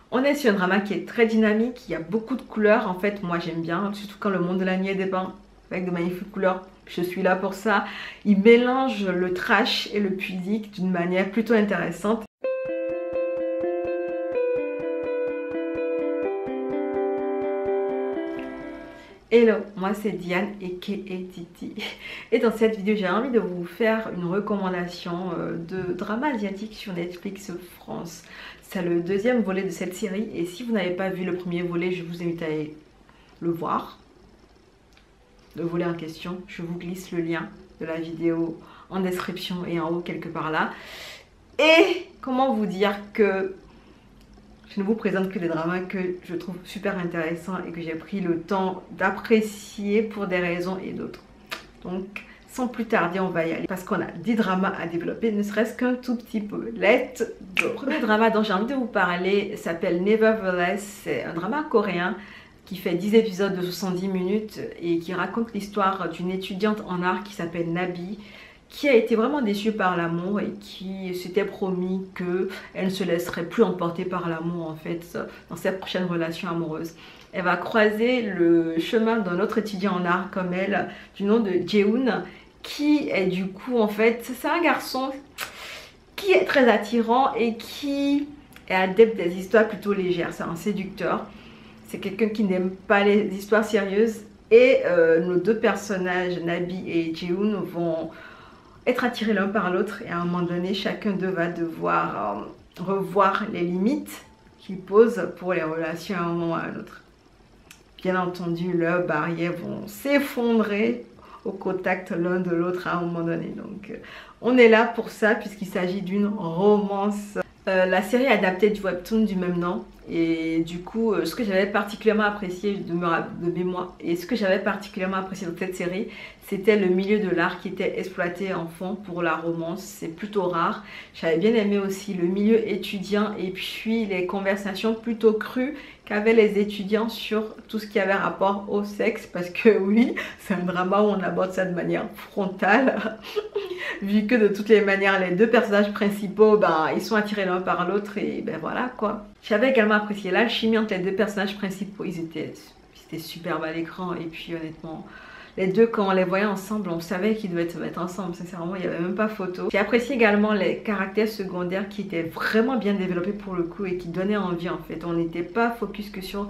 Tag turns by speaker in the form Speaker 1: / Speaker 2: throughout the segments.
Speaker 1: On est sur un drama qui est très dynamique, il y a beaucoup de couleurs. En fait, moi j'aime bien, surtout quand le monde de la nuit est dépeint avec de magnifiques couleurs. Je suis là pour ça. Il mélange le trash et le pudique d'une manière plutôt intéressante. Hello, moi c'est Diane aka Titi et dans cette vidéo j'ai envie de vous faire une recommandation de drama asiatique sur Netflix France. C'est le deuxième volet de cette série et si vous n'avez pas vu le premier volet, je vous invite à aller le voir. Le volet en question, je vous glisse le lien de la vidéo en description et en haut quelque part là. Et comment vous dire que je ne vous présente que des dramas que je trouve super intéressants et que j'ai pris le temps d'apprécier pour des raisons et d'autres. Donc, sans plus tarder, on va y aller parce qu'on a 10 dramas à développer, ne serait-ce qu'un tout petit peu. Let's go! Le premier drama dont j'ai envie de vous parler s'appelle Nevertheless. C'est un drama coréen qui fait 10 épisodes de 70 minutes et qui raconte l'histoire d'une étudiante en art qui s'appelle Nabi, qui a été vraiment déçue par l'amour et qui s'était promis qu'elle ne se laisserait plus emporter par l'amour en fait dans ses prochaines relations amoureuses. Elle va croiser le chemin d'un autre étudiant en art comme elle, du nom de Jaehoon, qui est du coup en fait, c'est un garçon qui est très attirant et qui est adepte des histoires plutôt légères. C'est un séducteur, c'est quelqu'un qui n'aime pas les histoires sérieuses et nos deux personnages, Nabi et Jaehoon, vont être attirés l'un par l'autre et à un moment donné, chacun d'eux va devoir revoir les limites qu'il pose pour les relations à un moment ou à un autre. Bien entendu, leurs barrières vont s'effondrer au contact l'un de l'autre à un moment donné. Donc, on est là pour ça puisqu'il s'agit d'une romance. La série est adaptée du webtoon du même nom et du coup ce que j'avais particulièrement apprécié de mémoire et ce que j'avais particulièrement apprécié dans cette série, c'était le milieu de l'art qui était exploité en fond pour la romance. C'est plutôt rare. J'avais bien aimé aussi le milieu étudiant et puis les conversations plutôt crues qu'avaient les étudiants sur tout ce qui avait rapport au sexe, parce que oui, c'est un drama où on aborde ça de manière frontale vu que de toutes les manières les deux personnages principaux ils sont attirés l'un par l'autre et voilà quoi. J'avais également apprécié l'alchimie entre les deux personnages principaux, ils étaient superbes à l'écran et puis honnêtement les deux, quand on les voyait ensemble, on savait qu'ils devaient se mettre ensemble. Sincèrement, il n'y avait même pas photo. J'ai apprécié également les caractères secondaires qui étaient vraiment bien développés pour le coup et qui donnaient envie en fait. On n'était pas focus que sur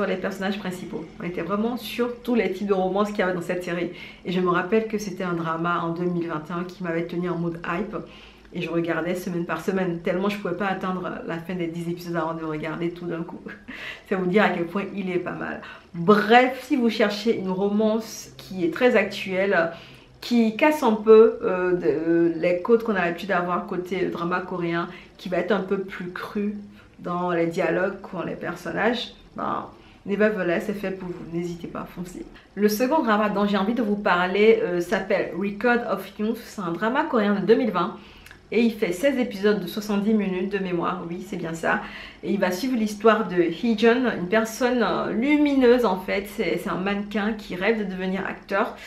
Speaker 1: les personnages principaux. On était vraiment sur tous les types de romances qu'il y avait dans cette série. Et je me rappelle que c'était un drama en 2021 qui m'avait tenu en mode hype. Et je regardais semaine par semaine, tellement je ne pouvais pas attendre la fin des 10 épisodes avant de regarder tout d'un coup. Ça vous dire à quel point il est pas mal. Bref, si vous cherchez une romance qui est très actuelle, qui casse un peu les codes qu'on a l'habitude d'avoir côté drama coréen, qui va être un peu plus cru dans les dialogues qu'ont les personnages, Nevertheless, c'est fait pour vous, n'hésitez pas à foncer. Le second drama dont j'ai envie de vous parler s'appelle Record of Youth. C'est un drama coréen de 2020. Et il fait 16 épisodes de 70 minutes de mémoire, oui c'est bien ça. Et il va suivre l'histoire de Heejun, une personne lumineuse en fait. C'est un mannequin qui rêve de devenir acteur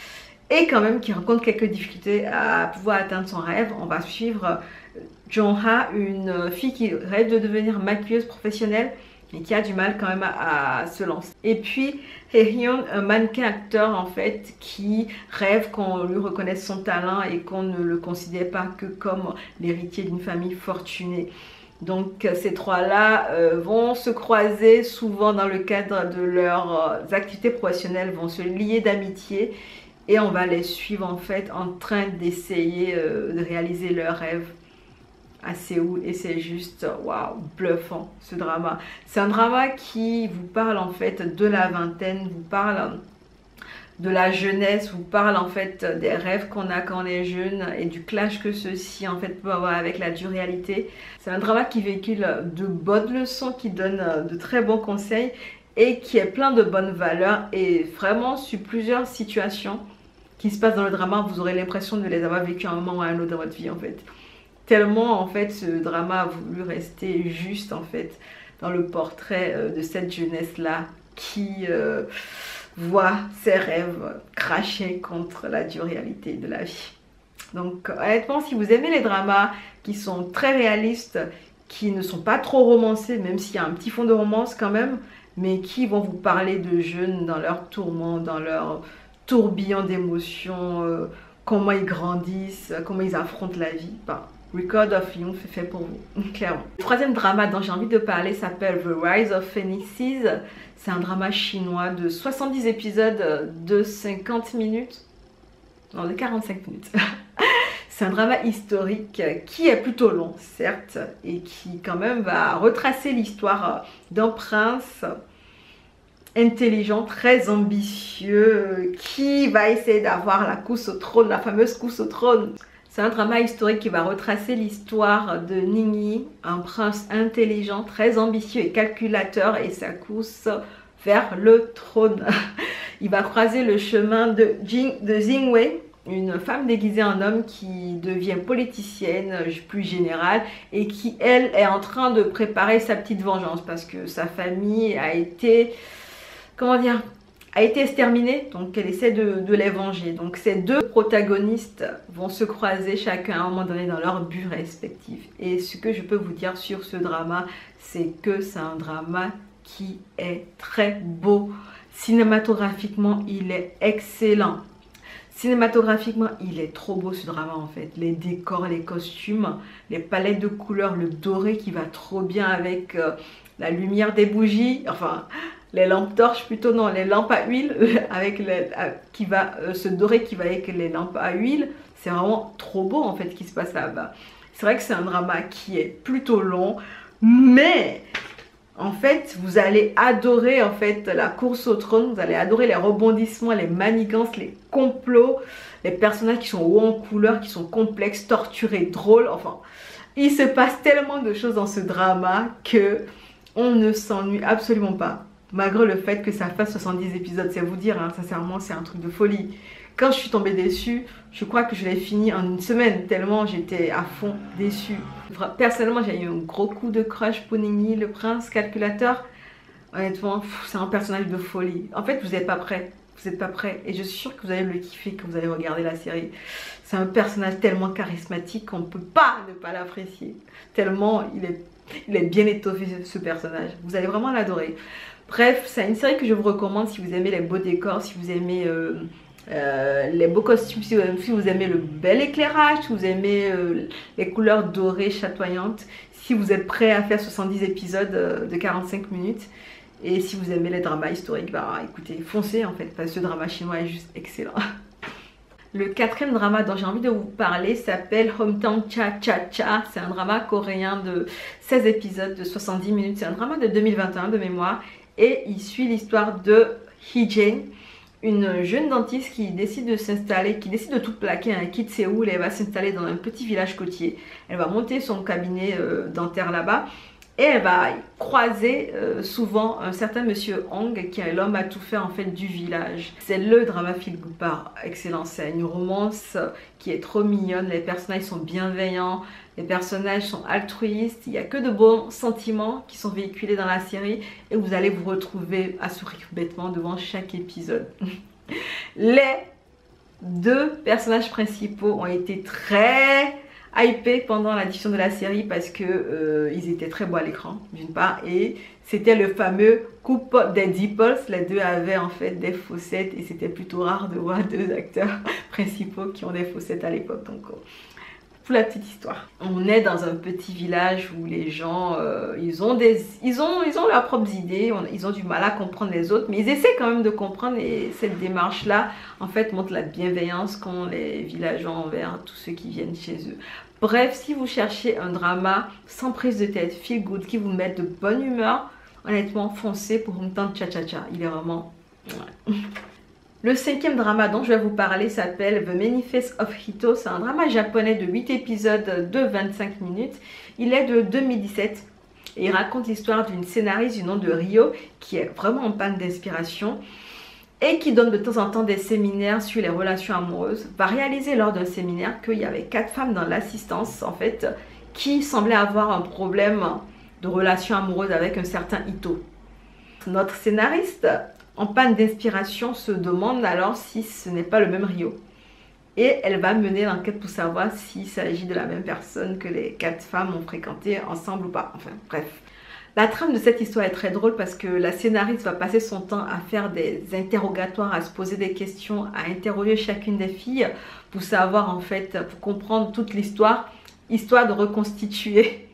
Speaker 1: et quand même qui rencontre quelques difficultés à pouvoir atteindre son rêve. On va suivre Jongha, une fille qui rêve de devenir maquilleuse professionnelle et qui a du mal quand même à se lancer. Et puis Haehyun, un mannequin acteur en fait qui rêve qu'on lui reconnaisse son talent et qu'on ne le considère pas que comme l'héritier d'une famille fortunée. Donc ces trois-là vont se croiser souvent dans le cadre de leurs activités professionnelles, vont se lier d'amitié et on va les suivre en fait en train d'essayer de réaliser leurs rêves à Séoul et c'est juste waouh, bluffant ce drama. C'est un drama qui vous parle en fait de la vingtaine, vous parle de la jeunesse, vous parle en fait des rêves qu'on a quand on est jeune et du clash que ceci en fait peut avoir avec la dure réalité. C'est un drama qui véhicule de bonnes leçons, qui donne de très bons conseils et qui est plein de bonnes valeurs et vraiment sur plusieurs situations qui se passent dans le drama, vous aurez l'impression de les avoir vécues à un moment ou à un autre dans votre vie en fait. Tellement en fait ce drama a voulu rester juste en fait dans le portrait de cette jeunesse là qui voit ses rêves cracher contre la dure réalité de la vie. Donc honnêtement, si vous aimez les dramas qui sont très réalistes, qui ne sont pas trop romancés, même s'il y a un petit fond de romance quand même, mais qui vont vous parler de jeunes dans leur tourment, dans leur tourbillon d'émotions, comment ils grandissent, comment ils affrontent la vie. Bah, Record of Youth fait pour vous, clairement. Le troisième drama dont j'ai envie de parler s'appelle The Rise of Phoenixes. C'est un drama chinois de 70 épisodes de 50 minutes. Non, de 45 minutes. C'est un drama historique qui est plutôt long, certes, et qui quand même va retracer l'histoire d'un prince intelligent, très ambitieux, qui va essayer d'avoir la course au trône, la fameuse course au trône. C'est un drama historique qui va retracer l'histoire de Ningyi, un prince intelligent, très ambitieux et calculateur, et sa course vers le trône. Il va croiser le chemin de Xing Wei, une femme déguisée en homme qui devient politicienne plus générale et qui, elle, est en train de préparer sa petite vengeance parce que sa famille a été, comment dire, a été exterminée, donc elle essaie de les venger. Donc ces deux protagonistes vont se croiser chacun à un moment donné dans leur but respectif. Et ce que je peux vous dire sur ce drama, c'est que c'est un drama qui est très beau. Cinématographiquement, il est excellent. Cinématographiquement, il est trop beau ce drama en fait. Les décors, les costumes, les palettes de couleurs, le doré qui va trop bien avec la lumière des bougies, enfin les lampes torches plutôt, non, les lampes à huile avec ce doré qui va avec les lampes à huile. C'est vraiment trop beau en fait ce qui se passe là-bas. C'est vrai que c'est un drama qui est plutôt long, mais en fait, vous allez adorer en fait la course au trône, vous allez adorer les rebondissements, les manigances, les complots, les personnages qui sont hauts en couleur, qui sont complexes, torturés, drôles. Enfin, il se passe tellement de choses dans ce drama que on ne s'ennuie absolument pas. Malgré le fait que ça fasse 70 épisodes, c'est vous dire, hein, sincèrement, c'est un truc de folie. Quand je suis tombée déçue, je crois que je l'ai fini en une semaine, tellement j'étais à fond déçue. Personnellement, j'ai eu un gros coup de crush pour Ningyi, le prince calculateur. Honnêtement, c'est un personnage de folie. En fait, vous n'êtes pas prêts. Vous n'êtes pas prêts. Et je suis sûre que vous allez le kiffer quand vous allez regarder la série. C'est un personnage tellement charismatique qu'on ne peut pas ne pas l'apprécier. Tellement il est bien étoffé ce personnage. Vous allez vraiment l'adorer. Bref, c'est une série que je vous recommande si vous aimez les beaux décors, si vous aimez les beaux costumes, si vous aimez le bel éclairage, si vous aimez les couleurs dorées chatoyantes, si vous êtes prêt à faire 70 épisodes de 45 minutes et si vous aimez les dramas historiques, bah écoutez, foncez en fait, parce que ce drama chinois est juste excellent. Le quatrième drama dont j'ai envie de vous parler s'appelle Hometown Cha Cha Cha. C'est un drama coréen de 16 épisodes de 70 minutes. C'est un drama de 2021 de mémoire et il suit l'histoire de Hee-Jae, une jeune dentiste qui décide de s'installer, qui décide de tout plaquer, elle quitte Séoul et elle va s'installer dans un petit village côtier. Elle va monter son cabinet dentaire là-bas et elle va croiser souvent un certain monsieur Hong qui est l'homme à tout faire en fait du village. C'est le drama feel good par excellence. C'est une romance qui est trop mignonne, les personnages sont bienveillants, les personnages sont altruistes, il n'y a que de bons sentiments qui sont véhiculés dans la série et vous allez vous retrouver à sourire bêtement devant chaque épisode. Les deux personnages principaux ont été très hypés pendant la diffusion de la série parce que ils étaient très beaux à l'écran d'une part et c'était le fameux couple des Dimples. Les deux avaient en fait des fossettes et c'était plutôt rare de voir deux acteurs principaux qui ont des fossettes à l'époque. Donc pour la petite histoire, on est dans un petit village où les gens ils ont leurs propres idées, ils ont du mal à comprendre les autres, mais ils essaient quand même de comprendre et cette démarche là en fait montre la bienveillance qu'ont les villageois envers tous ceux qui viennent chez eux. Bref, si vous cherchez un drama sans prise de tête, feel good, qui vous met de bonne humeur, honnêtement foncez pour Hometown Cha Cha Cha, il est vraiment... Ouais. Le cinquième drama dont je vais vous parler s'appelle The Manifest of Hito. C'est un drama japonais de 8 épisodes de 25 minutes. Il est de 2017 et il raconte l'histoire d'une scénariste du nom de Ryo qui est vraiment en panne d'inspiration et qui donne de temps en temps des séminaires sur les relations amoureuses. Va réaliser lors d'un séminaire qu'il y avait 4 femmes dans l'assistance en fait qui semblaient avoir un problème de relation amoureuse avec un certain Hito. Notre scénariste en panne d'inspiration se demande alors si ce n'est pas le même Ryo. Et elle va mener l'enquête pour savoir s'il s'agit de la même personne que les 4 femmes ont fréquenté ensemble ou pas. Enfin, bref. La trame de cette histoire est très drôle parce que la scénariste va passer son temps à faire des interrogatoires, à se poser des questions, à interroger chacune des filles pour savoir en fait, pour comprendre toute l'histoire, histoire de reconstituer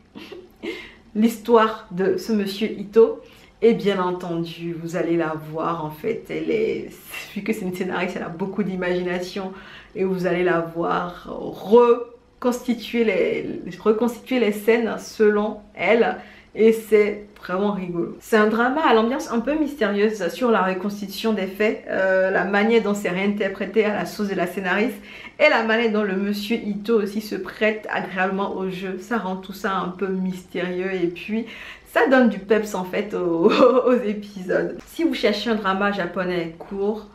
Speaker 1: l'histoire de ce monsieur Ito. Et bien entendu, vous allez la voir en fait, vu que c'est une scénariste, elle a beaucoup d'imagination et vous allez la voir reconstituer les scènes selon elle. Et c'est vraiment rigolo. C'est un drama à l'ambiance un peu mystérieuse sur la reconstitution des faits, la manière dont c'est réinterprété à la sauce de la scénariste et la manière dont le monsieur Ito aussi se prête agréablement au jeu. Ça rend tout ça un peu mystérieux et puis ça donne du peps en fait aux épisodes. Si vous cherchez un drama japonais court,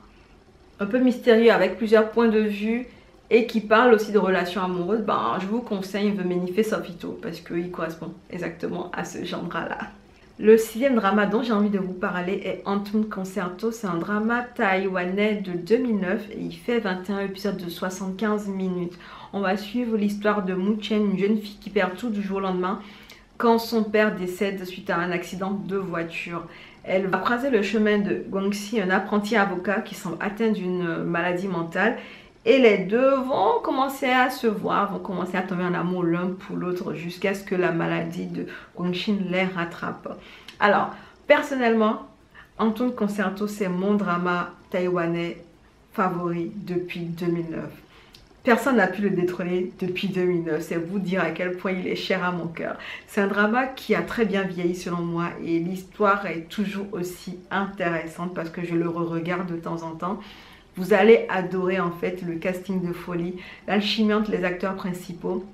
Speaker 1: un peu mystérieux avec plusieurs points de vue et qui parle aussi de relations amoureuses, ben, je vous conseille The Many Faces of Ito parce qu'il correspond exactement à ce genre-là. Le 6e drama dont j'ai envie de vous parler est Antoon Concerto. C'est un drama taïwanais de 2009 et il fait 21 épisodes de 75 minutes. On va suivre l'histoire de Mu Chen, une jeune fille qui perd tout du jour au lendemain quand son père décède suite à un accident de voiture. Elle va croiser le chemin de Guangxi, un apprenti avocat qui semble atteint d'une maladie mentale. Et les deux vont commencer à se voir, vont commencer à tomber en amour l'un pour l'autre jusqu'à ce que la maladie de Guangxi les rattrape. Alors, personnellement, Antoon Concerto, c'est mon drama taïwanais favori depuis 2009. Personne n'a pu le détrôner depuis 2009. C'est vous dire à quel point il est cher à mon cœur. C'est un drama qui a très bien vieilli selon moi et l'histoire est toujours aussi intéressante parce que je le re-regarde de temps en temps. Vous allez adorer en fait le casting de folie, l'alchimie entre les acteurs principaux,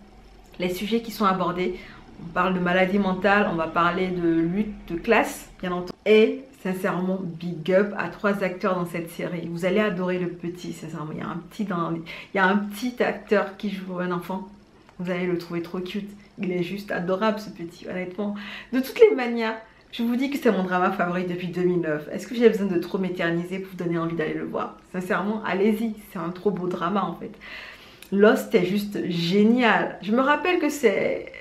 Speaker 1: les sujets qui sont abordés. On parle de maladie mentale, on va parler de lutte de classe, bien entendu. Et sincèrement, big up à 3 acteurs dans cette série. Vous allez adorer le petit, sincèrement. Il y a un petit acteur qui joue un enfant. Vous allez le trouver trop cute. Il est juste adorable ce petit, honnêtement. De toutes les manières, je vous dis que c'est mon drama favori depuis 2009. Est-ce que j'ai besoin de trop m'éterniser pour vous donner envie d'aller le voir? Sincèrement, allez-y. C'est un trop beau drama en fait. Lost est juste génial. Je me rappelle que c'est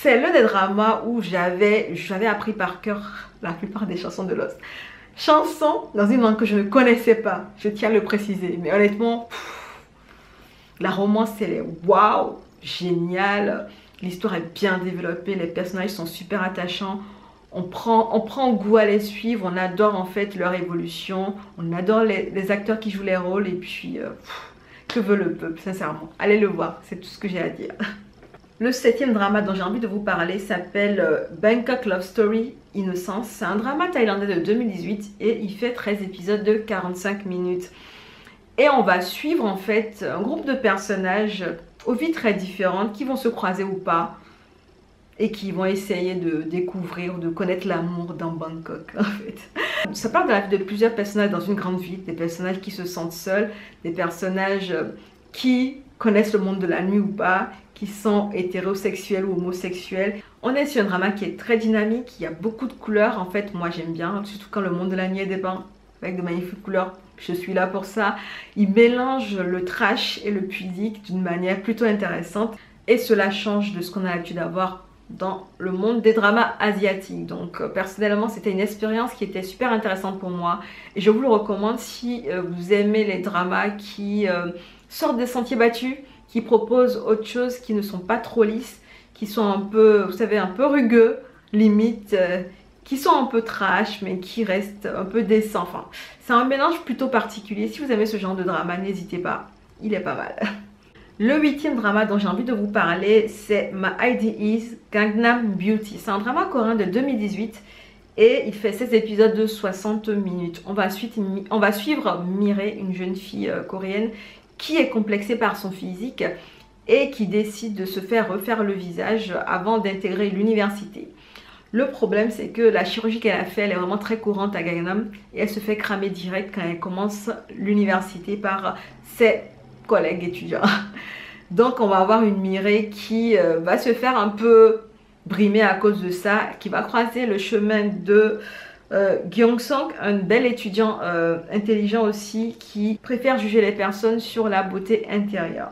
Speaker 1: l'un des dramas où j'avais appris par cœur la plupart des chansons de Lost. Chansons dans une langue que je ne connaissais pas. Je tiens à le préciser. Mais honnêtement, la romance, elle est waouh, géniale. L'histoire est bien développée. Les personnages sont super attachants. On prend goût à les suivre, on adore en fait leur évolution, on adore les acteurs qui jouent les rôles et puis que veut le peuple, sincèrement. Allez le voir, c'est tout ce que j'ai à dire. Le 7e drama dont j'ai envie de vous parler s'appelle Bangkok Love Story Innocence. C'est un drama thaïlandais de 2018 et il fait 13 épisodes de 45 minutes. Et on va suivre en fait un groupe de personnages aux vies très différentes qui vont se croiser ou pas. Et qui vont essayer de découvrir, de connaître l'amour dans Bangkok en fait. Ça parle de la vie de plusieurs personnages dans une grande ville, des personnages qui se sentent seuls, des personnages qui connaissent le monde de la nuit ou pas, qui sont hétérosexuels ou homosexuels. On est sur un drama qui est très dynamique, il y a beaucoup de couleurs en fait, moi j'aime bien, surtout quand le monde de la nuit est dépeint avec de magnifiques couleurs, je suis là pour ça. Il mélange le trash et le pudique d'une manière plutôt intéressante et cela change de ce qu'on a l'habitude d'avoir dans le monde des dramas asiatiques. Donc personnellement c'était une expérience qui était super intéressante pour moi et je vous le recommande si vous aimez les dramas qui sortent des sentiers battus, qui proposent autre chose, qui ne sont pas trop lisses, qui sont un peu, vous savez, un peu rugueux, limite, qui sont un peu trash mais qui restent un peu décents. Enfin, c'est un mélange plutôt particulier. Si vous aimez ce genre de drama, n'hésitez pas, il est pas mal. Le 8e drama dont j'ai envie de vous parler, c'est My ID Is Gangnam Beauty. C'est un drama coréen de 2018 et il fait 16 épisodes de 60 minutes. On va suivre Mireille, une jeune fille coréenne qui est complexée par son physique et qui décide de se faire refaire le visage avant d'intégrer l'université. Le problème, c'est que la chirurgie qu'elle a fait, elle est vraiment très courante à Gangnam et elle se fait cramer direct quand elle commence l'université par ses collègues étudiants. Donc on va avoir une Mireille qui va se faire un peu brimer à cause de ça, qui va croiser le chemin de Gyeong-sung, un bel étudiant intelligent aussi qui préfère juger les personnes sur la beauté intérieure.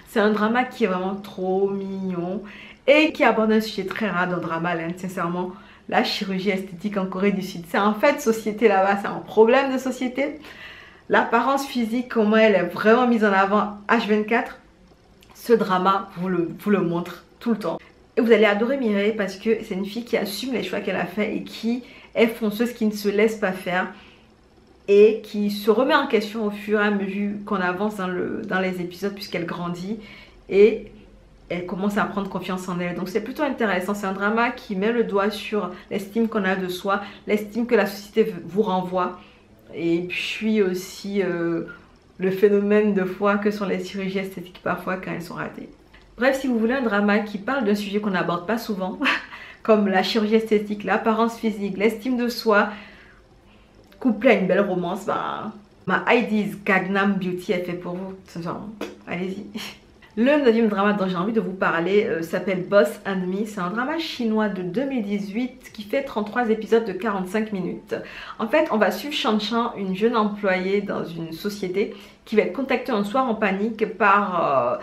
Speaker 1: C'est un drama qui est vraiment trop mignon et qui aborde un sujet très rare dans le drama, sincèrement, la chirurgie esthétique en Corée du Sud. C'est en fait de société là-bas, c'est un problème de société. L'apparence physique, comment elle est vraiment mise en avant H24, ce drama vous le montre tout le temps. Et vous allez adorer Mireille parce que c'est une fille qui assume les choix qu'elle a fait et qui est fonceuse, qui ne se laisse pas faire et qui se remet en question au fur et à mesure qu'on avance dans les épisodes puisqu'elle grandit et elle commence à prendre confiance en elle. Donc c'est plutôt intéressant, c'est un drama qui met le doigt sur l'estime qu'on a de soi, l'estime que la société vous renvoie et puis aussi le phénomène de foi que sont les chirurgies esthétiques parfois quand elles sont ratées. Bref, si vous voulez un drama qui parle d'un sujet qu'on n'aborde pas souvent, comme la chirurgie esthétique, l'apparence physique, l'estime de soi, couplé à une belle romance, bah, ma ID's Gangnam Beauty est fait pour vous. Allez-y. Le 9e drama dont j'ai envie de vous parler s'appelle Boss and Me. C'est un drama chinois de 2018 qui fait 33 épisodes de 45 minutes. En fait, on va suivre Shan Chan, une jeune employée dans une société qui va être contactée un soir en panique par...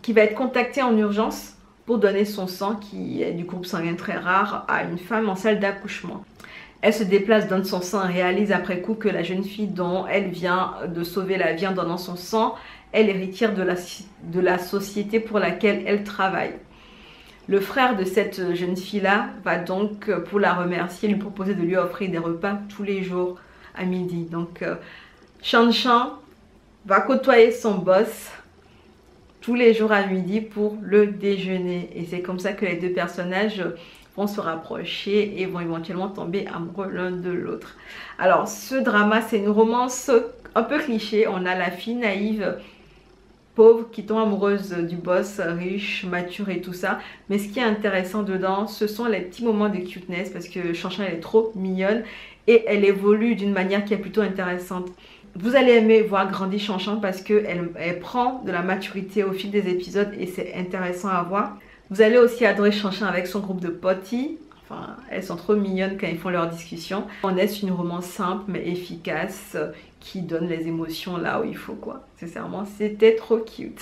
Speaker 1: qui va être contactée en urgence pour donner son sang, qui est du groupe sanguin très rare, à une femme en salle d'accouchement. Elle se déplace, donne son sang et réalise après coup que la jeune fille dont elle vient de sauver la vie en donnant son sang est l'héritière de la société pour laquelle elle travaille. Le frère de cette jeune fille-là va donc, pour la remercier, lui proposer de lui offrir des repas tous les jours à midi. Donc, Shan Chan va côtoyer son boss tous les jours à midi pour le déjeuner. Et c'est comme ça que les deux personnages vont se rapprocher et vont éventuellement tomber amoureux l'un de l'autre. Alors, ce drama, c'est une romance un peu cliché. On a la fille naïve, pauvre, qui tombe amoureuse du boss, riche, mature et tout ça. Mais ce qui est intéressant dedans, ce sont les petits moments de cuteness parce que Shan Chan, elle est trop mignonne et elle évolue d'une manière qui est plutôt intéressante. Vous allez aimer voir grandir Shan Chan parce qu'elle prend de la maturité au fil des épisodes et c'est intéressant à voir. Vous allez aussi adorer Shan Chan avec son groupe de potes. Enfin, elles sont trop mignonnes quand ils font leurs discussions. On est sur une romance simple mais efficace qui donne les émotions là où il faut quoi. Sincèrement, c'était trop cute.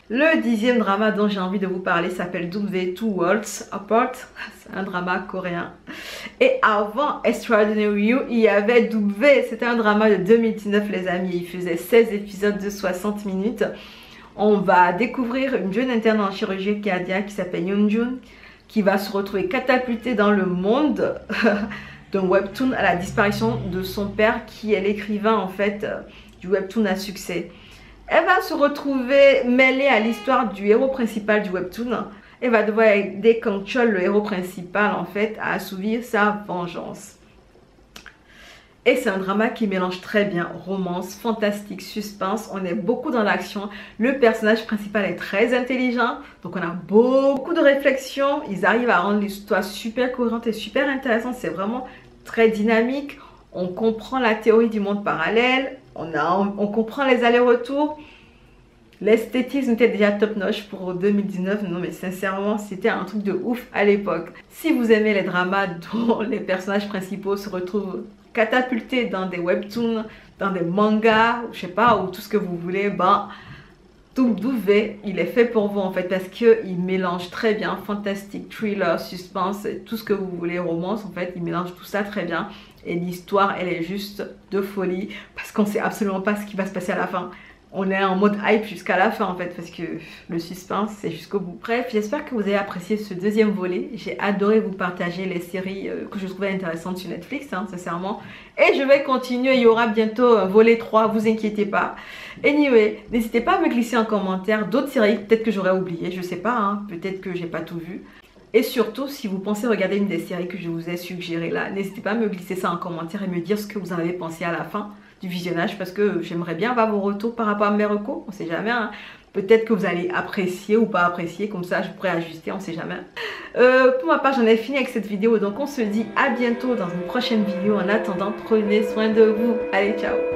Speaker 1: Le 10e drama dont j'ai envie de vous parler s'appelle W Two Worlds Apart. C'est un drama coréen. Et avant Extraordinary You, il y avait W. C'était un drama de 2019 les amis. Il faisait 16 épisodes de 60 minutes. On va découvrir une jeune interne en chirurgie cardiaque qui s'appelle Yeonjun, qui va se retrouver catapultée dans le monde d'un webtoon à la disparition de son père qui est l'écrivain en fait du webtoon à succès. Elle va se retrouver mêlée à l'histoire du héros principal du webtoon. Elle va devoir aider Kang Chol, le héros principal en fait, à assouvir sa vengeance. Et c'est un drama qui mélange très bien romance, fantastique, suspense. On est beaucoup dans l'action. Le personnage principal est très intelligent. Donc on a beaucoup de réflexions. Ils arrivent à rendre l'histoire super cohérente et super intéressante. C'est vraiment très dynamique. On comprend la théorie du monde parallèle. On comprend les allers-retours. L'esthétisme était déjà top notch pour 2019. Non mais sincèrement, c'était un truc de ouf à l'époque. Si vous aimez les dramas dont les personnages principaux se retrouvent catapultés dans des webtoons, dans des mangas, je sais pas, ou tout ce que vous voulez, ben W, il est fait pour vous en fait parce qu'il mélange très bien fantastique, thriller, suspense, tout ce que vous voulez, romance en fait, il mélange tout ça très bien et l'histoire elle est juste de folie parce qu'on sait absolument pas ce qui va se passer à la fin. On est en mode hype jusqu'à la fin en fait parce que le suspense c'est jusqu'au bout. Bref, j'espère que vous avez apprécié ce deuxième volet. J'ai adoré vous partager les séries que je trouvais intéressantes sur Netflix, sincèrement. Et je vais continuer, il y aura bientôt un volet 3, vous inquiétez pas. Anyway, n'hésitez pas à me glisser en commentaire d'autres séries, peut-être que j'aurais oublié, je sais pas, peut-être que j'ai pas tout vu. Et surtout, si vous pensez regarder une des séries que je vous ai suggérées là, n'hésitez pas à me glisser ça en commentaire et me dire ce que vous en avez pensé à la fin du visionnage parce que j'aimerais bien avoir vos retours par rapport à mes recos, on sait jamais. Peut-être que vous allez apprécier ou pas apprécier, comme ça je pourrais ajuster, on sait jamais. Pour ma part, j'en ai fini avec cette vidéo, donc on se dit à bientôt dans une prochaine vidéo. En attendant, prenez soin de vous. Allez, ciao!